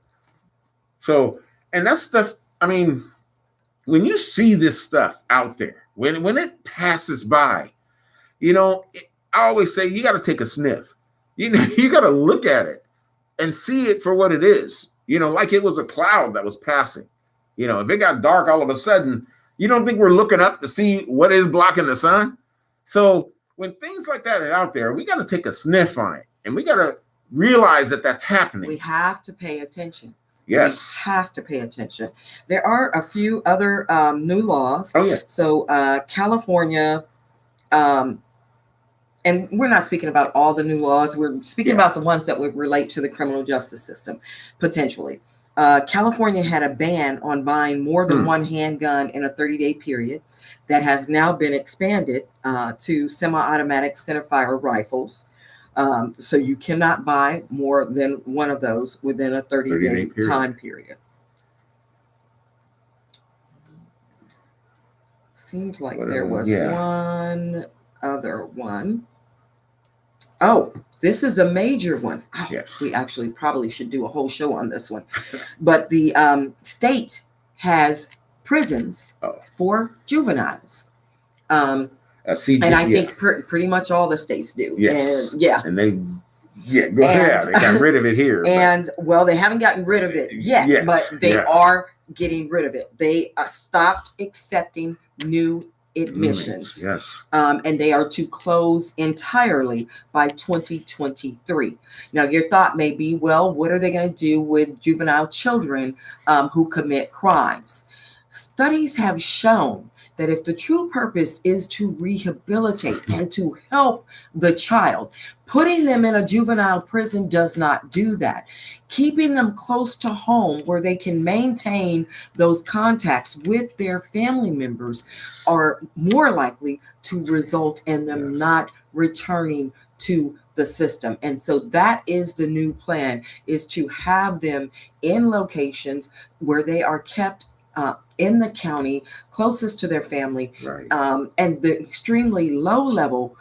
So, and that's stuff, I mean, when you see this stuff out there, when it passes by, you know, I always say you got to take a sniff. You know, you got to look at it and see it for what it is. You know, like it was a cloud that was passing. You know, if it got dark all of a sudden, you don't think we're looking up to see what is blocking the sun? So when things like that are out there, we got to take a sniff on it, and we got to realize that that's happening. We have to pay attention. Yes. We have to pay attention. There are a few other new laws. Oh, yeah. So California, and we're not speaking about all the new laws. We're speaking about the ones that would relate to the criminal justice system, potentially. California had a ban on buying more than one handgun in a 30-day period. That has now been expanded to semi-automatic centerfire rifles. So you cannot buy more than one of those within a 30-day time period. Seems like there was one other one. Oh, this is a major one. Oh, yes. We actually probably should do a whole show on this one. But the state has prisons for juveniles. And I think pretty much all the states do. Yes. And and they go ahead. They got rid of it here. And well, they haven't gotten rid of it yet, but they are getting rid of it. They stopped accepting new admissions. Yes. And they are to close entirely by 2023. Now, your thought may be, well, what are they going to do with juvenile children who commit crimes? Studies have shown that if the true purpose is to rehabilitate and to help the child, putting them in a juvenile prison does not do that. Keeping them close to home where they can maintain those contacts with their family members are more likely to result in them not returning to the system. And so that is the new plan, is to have them in locations where they are kept in the county closest to their family. Right. And the extremely low level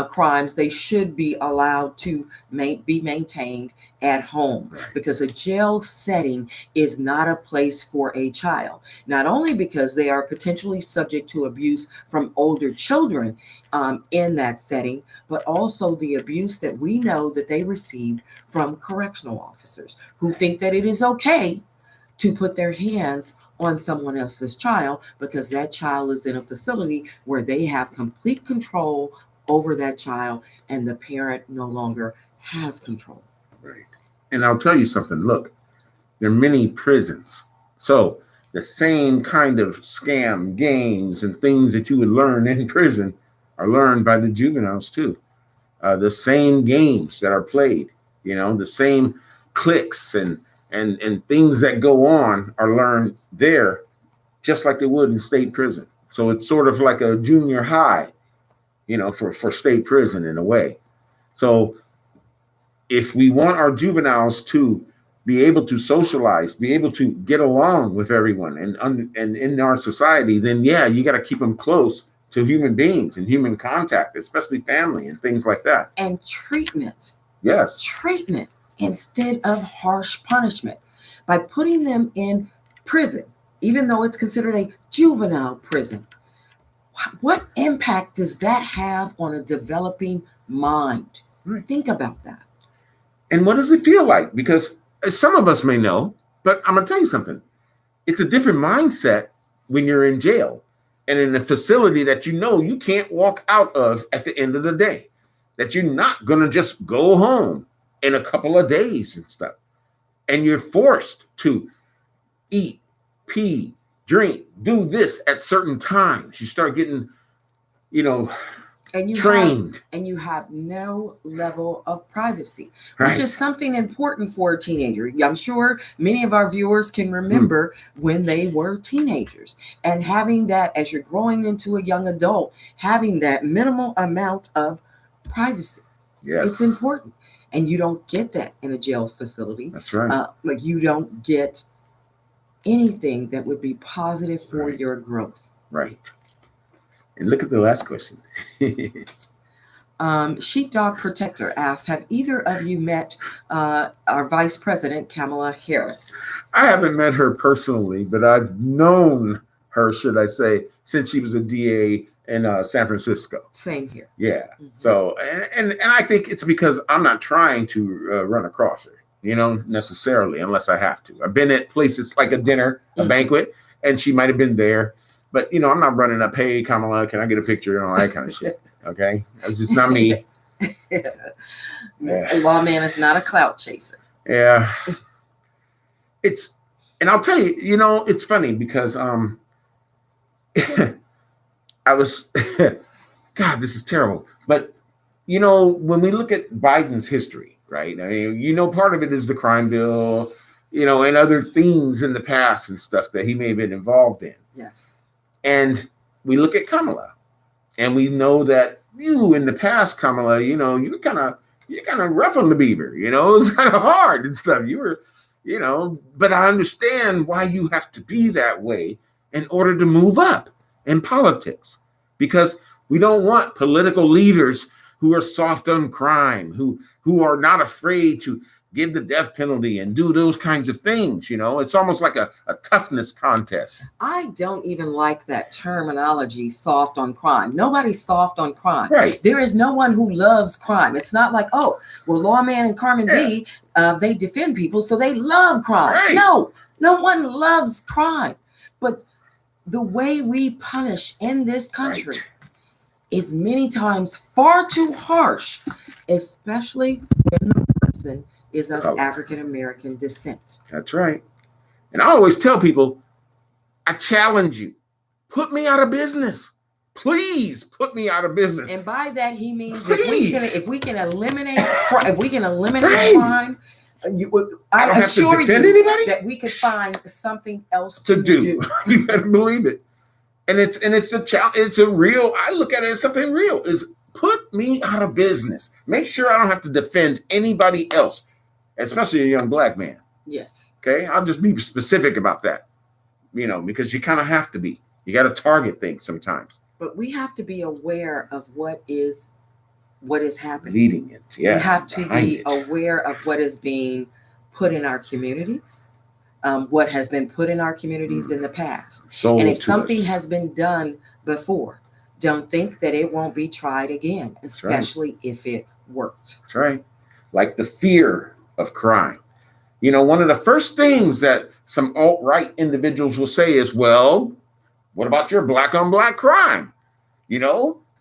crimes, they should be allowed to be maintained at home, because a jail setting is not a place for a child, not only because they are potentially subject to abuse from older children in that setting, but also the abuse that we know that they received from correctional officers who think that it is okay to put their hands on someone else's child because that child is in a facility where they have complete control over that child and the parent no longer has control. Right. And I'll tell you something. Look, there are many prisons. So the same kind of scam games and things that you would learn in prison are learned by the juveniles too. The same games that are played, you know, the same clicks and things that go on are learned there, just like they would in state prison. So it's sort of like a junior high, you know, for state prison in a way. So if we want our juveniles to be able to socialize, be able to get along with everyone and in our society, then you got to keep them close to human beings and human contact, especially family and things like that. And treatment. Yes. Treatment instead of harsh punishment. By putting them in prison, even though it's considered a juvenile prison, what impact does that have on a developing mind? Right. Think about that. And what does it feel like? Because some of us may know, but I'm going to tell you something. It's a different mindset when you're in jail and in a facility that you know you can't walk out of at the end of the day, that you're not going to just go home in a couple of days and stuff. And you're forced to eat, pee, drink, do this at certain times. You start getting, you know, trained. And you have no level of privacy, which is something important for a teenager. I'm sure many of our viewers can remember when they were teenagers, and having that as you're growing into a young adult, having that minimal amount of privacy. Yes. It's important. And you don't get that in a jail facility. That's right. Like you don't get anything that would be positive for your growth. Right. And look at the last question. Sheepdog Protector asked, have either of you met our Vice President, Kamala Harris? I haven't met her personally, but I've known her, should I say, since she was a DA in San Francisco. Same here. Yeah. So, and I think it's because I'm not trying to run across her, necessarily, unless I have to. I've been at places like a dinner, a banquet, and she might have been there. But, I'm not running up, hey, Kamala, can I get a picture and all that kind of shit. Okay? It's just not me. A lawman is not a clout chaser. Yeah. And I'll tell you, it's funny because I was, God, this is terrible. But, when we look at Biden's history, right? I mean, part of it is the crime bill, and other things in the past and stuff that he may have been involved in. Yes. And we look at Kamala, and we know that you in the past, Kamala, you're kind of rough on the beaver, it was kind of hard and stuff. You were, but I understand why you have to be that way in order to move up in politics, because we don't want political leaders who are soft on crime, who are not afraid to give the death penalty and do those kinds of things. It's almost like a toughness contest. I don't even like that terminology, soft on crime. Nobody's soft on crime. Right. There is no one who loves crime. It's not like, oh, well, Lawman and Carmen B, they defend people, so they love crime. Right. No one loves crime. But the way we punish in this country is many times far too harsh, especially when the person is of African-American descent. That's right. And I always tell people, I challenge you, put me out of business. Please put me out of business. And by that, he means if we can eliminate crime, I assure you that we could find something else to do. You better believe it. And it's a challenge. It's a real, I look at it as something real, is put me out of business. Make sure I don't have to defend anybody else, especially a young black man. Yes. Okay. I'll just be specific about that, because you kind of have to be. You got to target things sometimes. But we have to be aware of what is happening. Leading it. Yeah. We have to be aware of what is being put in our communities, what has been put in our communities in the past. And if something has been done before, don't think that it won't be tried again, especially if it worked. That's right. Like the fear of crime. One of the first things that some alt-right individuals will say is, well, what about your black on black crime?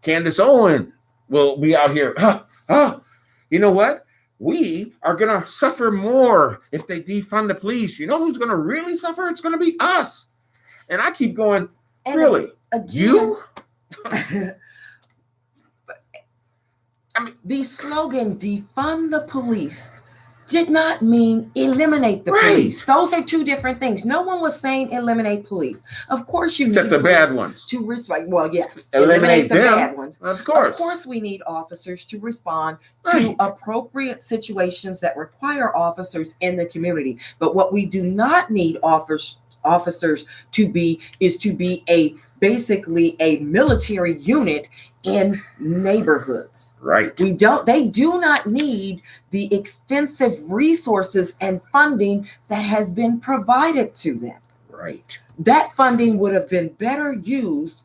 Candace Owen will be out here. You know what? We are going to suffer more if they defund the police. You know who's going to really suffer? It's going to be us. And I keep going, really? You? The slogan, defund the police, did not mean eliminate the police. Those are two different things. No one was saying eliminate police. Of course you except need the bad ones to respect. Well, yes, eliminate the bad ones. Of course. Of course we need officers to respond to appropriate situations that require officers in the community. But what we do not need officers to be is to be basically a military unit in neighborhoods. Right. They do not need the extensive resources and funding that has been provided to them. Right. That funding would have been better used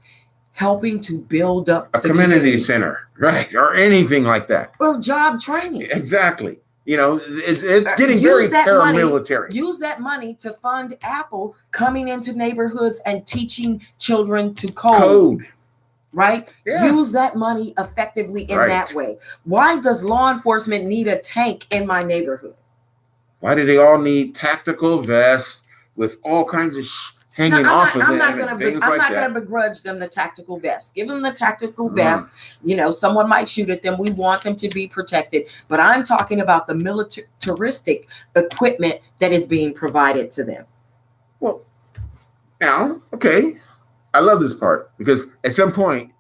helping to build up a community center, right? Or anything like that. Or job training. Exactly. It's getting very paramilitary. Use that money to fund Apple coming into neighborhoods and teaching children to code. Right? Yeah. Use that money effectively in that way. Why does law enforcement need a tank in my neighborhood? Why do they all need tactical vests with all kinds of hanging off of them? I'm not going to begrudge them the tactical vests. Give them the tactical vests. Someone might shoot at them. We want them to be protected. But I'm talking about the militaristic equipment that is being provided to them. Well, now, okay. I love this part because at some point,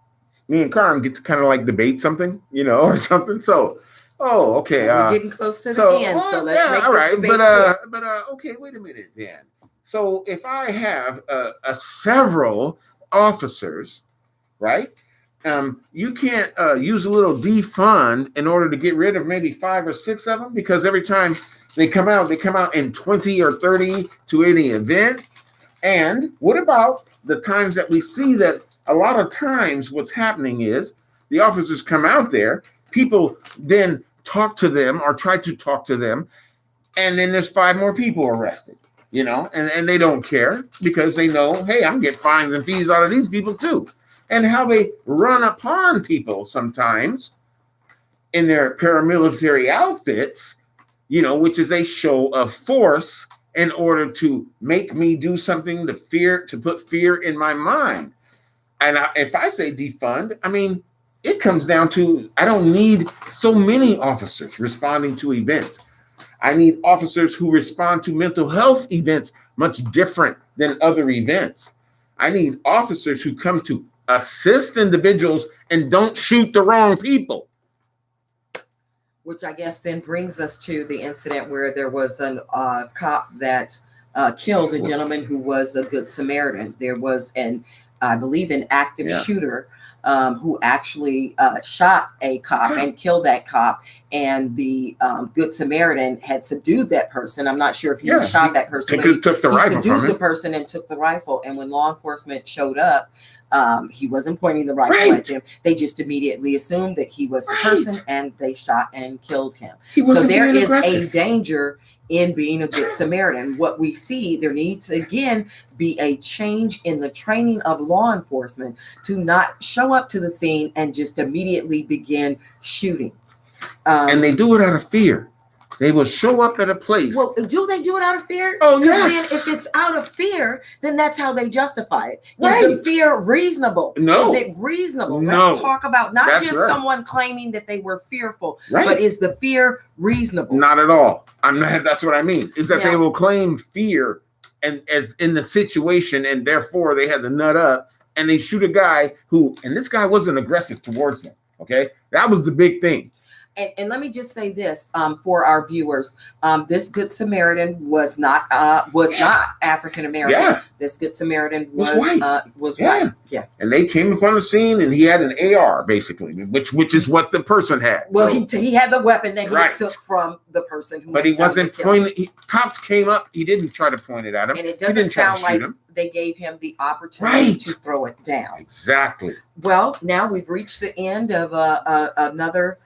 me and Carm get to kind of like debate something, or something. So, okay. We're getting close to the end, so let's make this debate but okay, wait a minute then. So if I have several officers right? You can't use a little defund in order to get rid of maybe 5 or 6 of them, because every time they come out in 20 or 30 to any event. And what about the times that we see that a lot of times what's happening is the officers come out there, people then talk to them or try to talk to them, and then there's 5 more people arrested, and they don't care because they know, hey, I'm getting fines and fees out of these people too. And how they run upon people sometimes in their paramilitary outfits, which is a show of force in order to make me do something to put fear in my mind. And if I say defund, I mean, it comes down to, I don't need so many officers responding to events. I need officers who respond to mental health events much different than other events. I need officers who come to assist individuals and don't shoot the wrong people. Which I guess then brings us to the incident where there was a cop that killed a gentleman who was a Good Samaritan. There was I believe, an active shooter who actually shot a cop and killed that cop. And the Good Samaritan had subdued that person. I'm not sure if he shot that person. He took the rifle from him. The person and took the rifle. And when law enforcement showed up, he wasn't pointing the rifle at them. They just immediately assumed that he was the person, and they shot and killed him. So there is a danger in being a Good Samaritan. What we see, there needs to again be a change in the training of law enforcement to not show up to the scene and just immediately begin shooting. And they do it out of fear. They will show up at a place. Well, do they do it out of fear? Oh, yes. Then if it's out of fear, then that's how they justify it. Is the fear reasonable? No. Is it reasonable? No. Let's talk about someone claiming that they were fearful, but is the fear reasonable? Not at all. That's what I mean. Is that they will claim fear and as in the situation, and therefore they had to nut up, and they shoot a guy and this guy wasn't aggressive towards them. Okay, that was the big thing. And let me just say this for our viewers: this Good Samaritan was not African American. Yeah. This Good Samaritan was white. Yeah. And they came upon the scene, and he had an AR basically, which is what the person had. Well, he had the weapon that he took from the person who. But he wasn't pointing. Cops came up. He didn't try to point it at him. And it doesn't sound like they gave him the opportunity to throw it down. Exactly. Well, now we've reached the end of another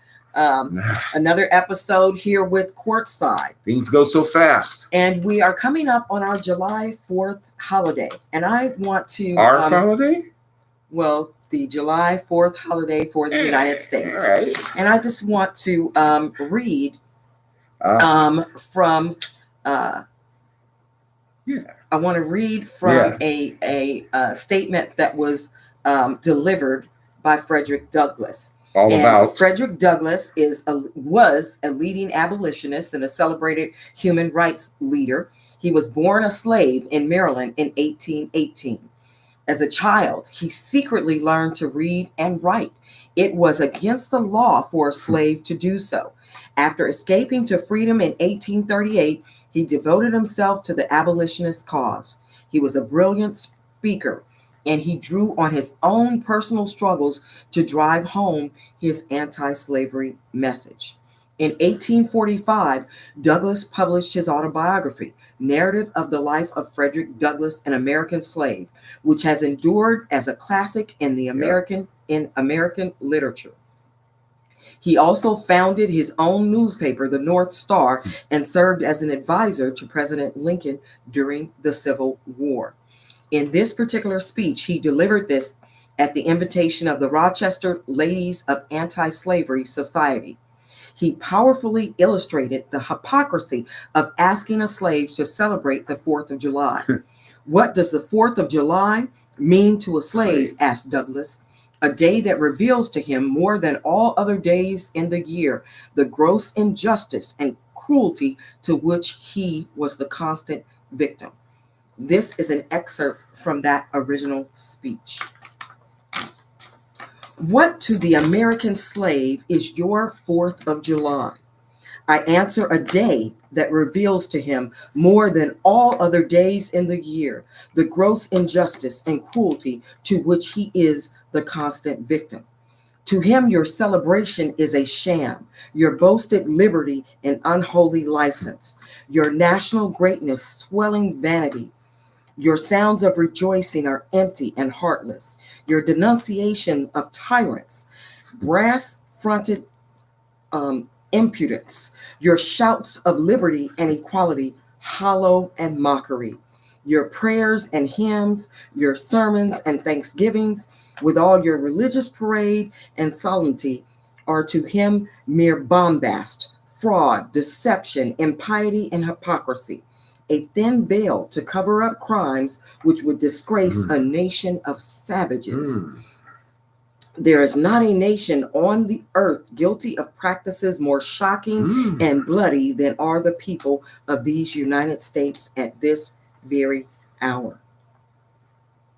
episode here with Courtside. Things go so fast. And we are coming up on our July 4th holiday. And I want to... Our holiday? Well, the July 4th holiday for the United States. All right. And I just want to read from... I want to read from a statement that was delivered by Frederick Douglass. Frederick Douglass was a leading abolitionist and a celebrated human rights leader. He was born a slave in Maryland in 1818. As a child, he secretly learned to read and write. It was against the law for a slave to do so. After escaping to freedom in 1838, he devoted himself to the abolitionist cause. He was a brilliant speaker, and he drew on his own personal struggles to drive home his anti-slavery message. In 1845, Douglass published his autobiography, Narrative of the Life of Frederick Douglass, an American Slave, which has endured as a classic in American literature. He also founded his own newspaper, the North Star, and served as an advisor to President Lincoln during the Civil War. In this particular speech, he delivered this at the invitation of the Rochester Ladies of Anti-Slavery Society. He powerfully illustrated the hypocrisy of asking a slave to celebrate the 4th of July. What does the 4th of July mean to a slave? Asked Douglass. A day that reveals to him more than all other days in the year the gross injustice and cruelty to which he was the constant victim. This is an excerpt from that original speech. What to the American slave is your 4th of July? I answer a day that reveals to him more than all other days in the year the gross injustice and cruelty to which he is the constant victim. To him, your celebration is a sham, your boasted liberty an unholy license, your national greatness swelling vanity. Your sounds of rejoicing are empty and heartless. Your denunciation of tyrants, brass-fronted impudence. Your shouts of liberty and equality, hollow and mockery. Your prayers and hymns, your sermons and thanksgivings, with all your religious parade and solemnity, are to him mere bombast, fraud, deception, impiety, and hypocrisy. A thin veil to cover up crimes which would disgrace a nation of savages. There is not a nation on the earth guilty of practices more shocking and bloody than are the people of these United States at this very hour.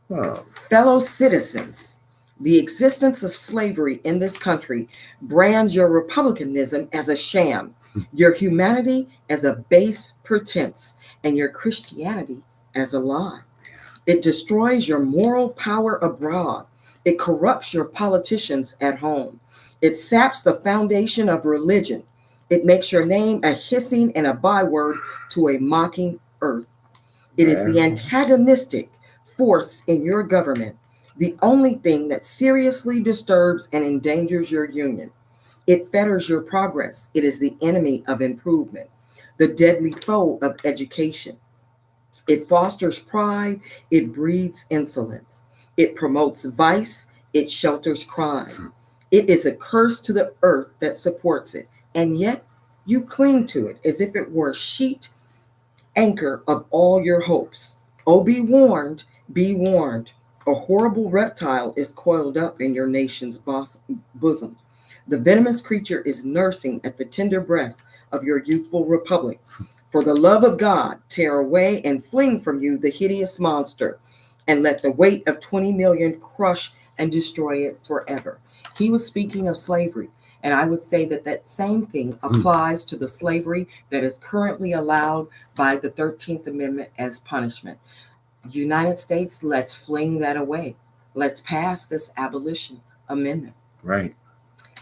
Oh. Fellow citizens, the existence of slavery in this country brands your republicanism as a sham, your humanity as a base pretense, and your Christianity as a lie. It destroys your moral power abroad. It corrupts your politicians at home. It saps the foundation of religion. It makes your name a hissing and a byword to a mocking earth. It is the antagonistic force in your government, the only thing that seriously disturbs and endangers your union. It fetters your progress. It is the enemy of improvement, the deadly foe of education. It fosters pride. It breeds insolence. It promotes vice. It shelters crime. It is a curse to the earth that supports it. And yet you cling to it as if it were a sheet anchor of all your hopes. Oh, be warned, be warned. A horrible reptile is coiled up in your nation's bosom. The venomous creature is nursing at the tender breast of your youthful republic. For the love of God, tear away and fling from you the hideous monster, and let the weight of 20 million crush and destroy it forever. He was speaking of slavery. And I would say that that same thing applies to the slavery that is currently allowed by the 13th Amendment as punishment. United States, let's fling that away. Let's pass this Abolition Amendment. Right.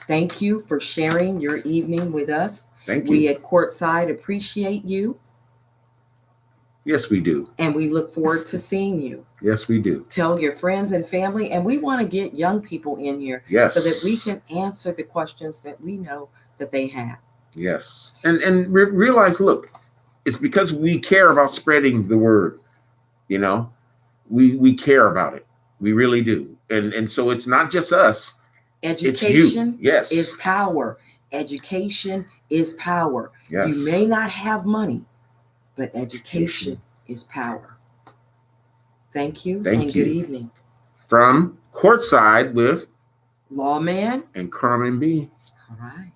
Thank you for sharing your evening with us. Thank you. We at Courtside appreciate you. Yes, we do. And we look forward to seeing you. Yes, we do. Tell your friends and family. And we want to get young people in here so that we can answer the questions that we know that they have. Yes. And realize, look, it's because we care about spreading the word. You know, we care about it. We really do. And so it's not just us. Education yes. is power. Education is power. Yes. You may not have money, but education is power. Thank you. Thank you. Good evening. From Courtside with Lawman and Carmen B. All right.